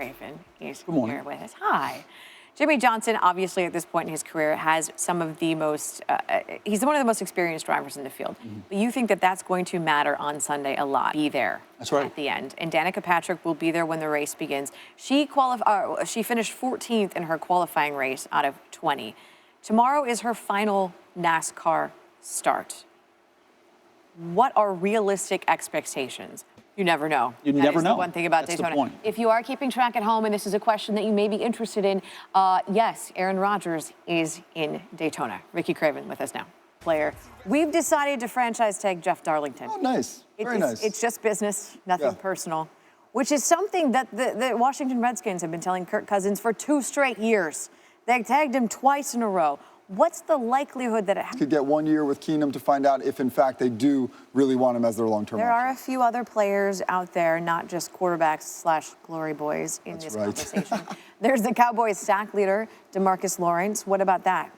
Craven is here with us. Hi. Jimmy Johnson, obviously at this point in his career, has some of the most, he's one of the most experienced drivers in the field. But you think that that's going to matter on Sunday a lot, be there at the end. And Danica Patrick will be there when the race begins. She finished 14th in her qualifying race out of 20. Tomorrow is her final NASCAR start. What are realistic expectations? You never know. You never know. The one thing about That's Daytona. the point. If you are keeping track at home, and this is a question that you may be interested in, yes, Aaron Rodgers is in Daytona. Ricky Craven with us now. Player. We've decided to franchise tag Jeff Darlington. Oh, nice. Very nice. It's just business, nothing personal, which is something that the Washington Redskins have been telling Kirk Cousins for 2 straight years. They tagged him twice in a row. What's the likelihood that it could get 1 year with Keenum to find out if, in fact, they do really want him as their long-term option? There are a few other players out there, not just quarterbacks / glory boys in this conversation. There's the Cowboys sack leader, DeMarcus Lawrence. What about that?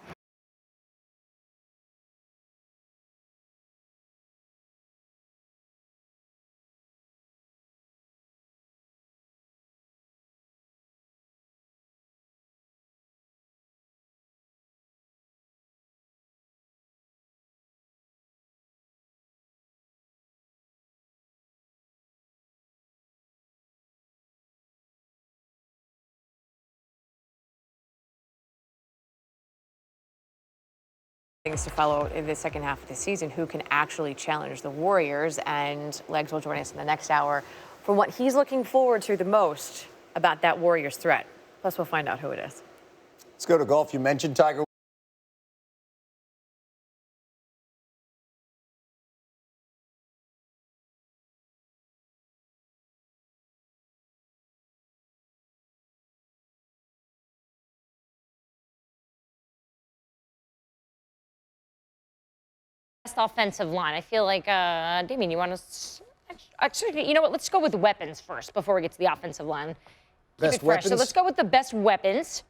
Things to follow in the second half of the season, who can actually challenge the Warriors, and Legs will join us in the next hour for what he's looking forward to the most about that Warriors threat. Plus, we'll find out who it is. Let's go to golf. You mentioned Tiger. Best offensive line. I feel like, Damien, you want to... Actually, you know what? Let's go with weapons first before we get to the offensive line. Best weapons? So let's go with the best weapons.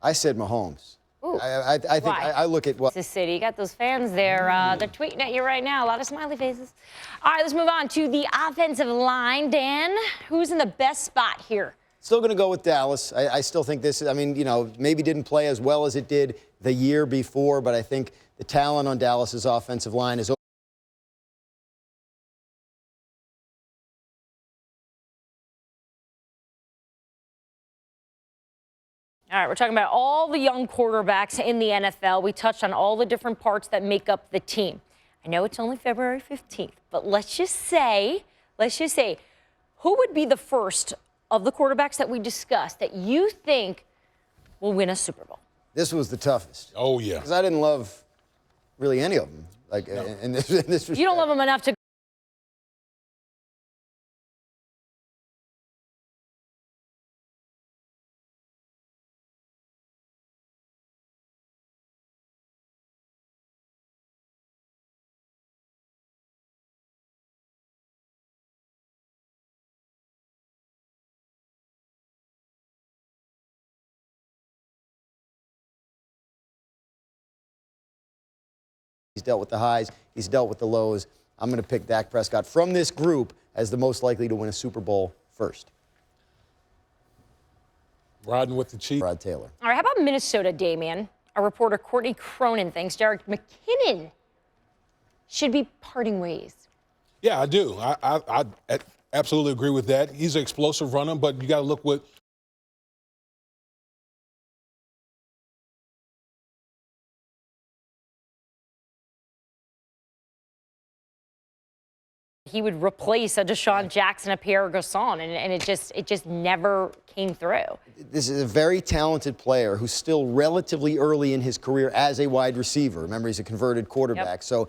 I said Mahomes. Ooh. I think I look at what... This city. You got those fans there. They're tweeting at you right now. A lot of smiley faces. All right, let's move on to the offensive line. Dan, who's in the best spot here? Still going to go with Dallas. I still think this, I mean, you know, maybe didn't play as well as it did the year before, but I think the talent on Dallas's offensive line is... All right, we're talking about all the young quarterbacks in the NFL. We touched on all the different parts that make up the team. I know it's only February 15th, but let's just say, who would be the first of the quarterbacks that we discussed that you think will win a Super Bowl? This was the toughest. Oh, yeah. Because I didn't love really any of them. Like, in this respect. You don't love them enough to... He's dealt with the highs. He's dealt with the lows. I'm going to pick Dak Prescott from this group as the most likely to win a Super Bowl first. Riding with the Chiefs. Rod Taylor. All right, how about Minnesota, Damien? Our reporter Courtney Cronin thinks Jerick McKinnon should be parting ways. Yeah, I do. I absolutely agree with that. He's an explosive runner, but you got to look what... He would replace a Deshaun Jackson, a Pierre Garçon, and it just never came through. This is a very talented player who's still relatively early in his career as a wide receiver. Remember, he's a converted quarterback. So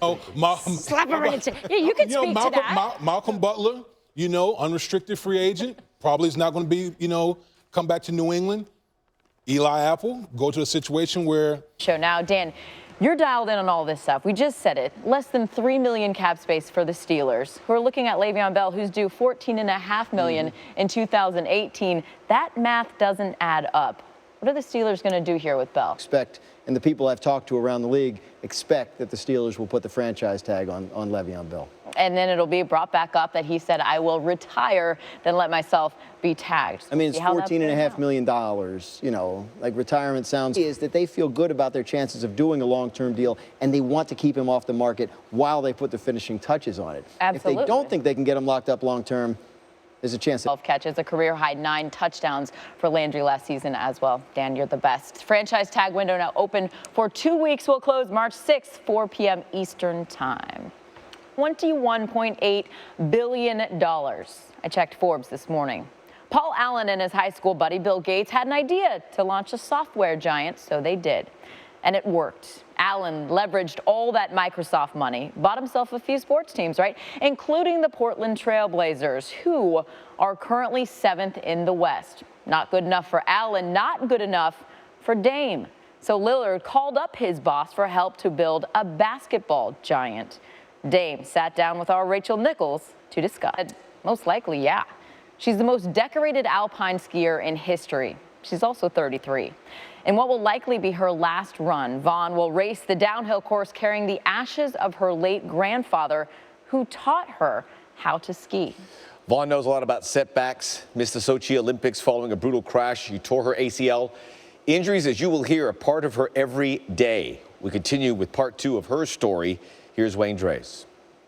slap him right into. Yeah, you can speak to that. Malcolm Butler, you know, unrestricted free agent, probably is not going to be, you know, come back to New England. Eli Apple, go to a situation where... Show now, Dan. You're dialed in on all this stuff. We just said it. Less than $3 million cap space for the Steelers, who are looking at Le'Veon Bell, who's due $14.5 million in 2018. That math doesn't add up. What are the Steelers going to do here with Bell? Expect, and the people I've talked to around the league expect that the Steelers will put the franchise tag on Le'Veon Bell. and then it'll be brought back up that he said, I will retire, then let myself be tagged. I mean, it's See how that $14.5 plays out. million, you know, like retirement sounds, is that they feel good about their chances of doing a long-term deal, and they want to keep him off the market while they put the finishing touches on it. Absolutely. If they don't think they can get him locked up long-term, there's a chance. 12 catches, a career-high 9 touchdowns for Landry last season as well. Dan, you're the best. Franchise tag window now open for 2 weeks. Will close March 6th, 4 p.m. Eastern Time. $21.8 billion. I checked Forbes this morning. Paul Allen and his high school buddy Bill Gates had an idea to launch a software giant, so they did. And it worked. Allen leveraged all that Microsoft money, bought himself a few sports teams, right? Including the Portland Trail Blazers, who are currently 7th in the West. Not good enough for Allen, not good enough for Dame. So Lillard called up his boss for help to build a basketball giant. Dame sat down with our Rachel Nichols to discuss. Most likely, yeah. She's the most decorated alpine skier in history. She's also 33. In what will likely be her last run, Vaughn will race the downhill course carrying the ashes of her late grandfather, who taught her how to ski. Vaughn knows a lot about setbacks, missed the Sochi Olympics following a brutal crash. She tore her ACL. Injuries, as you will hear, are part of her every day. We continue with part 2 of her story. Here's Wayne Drace.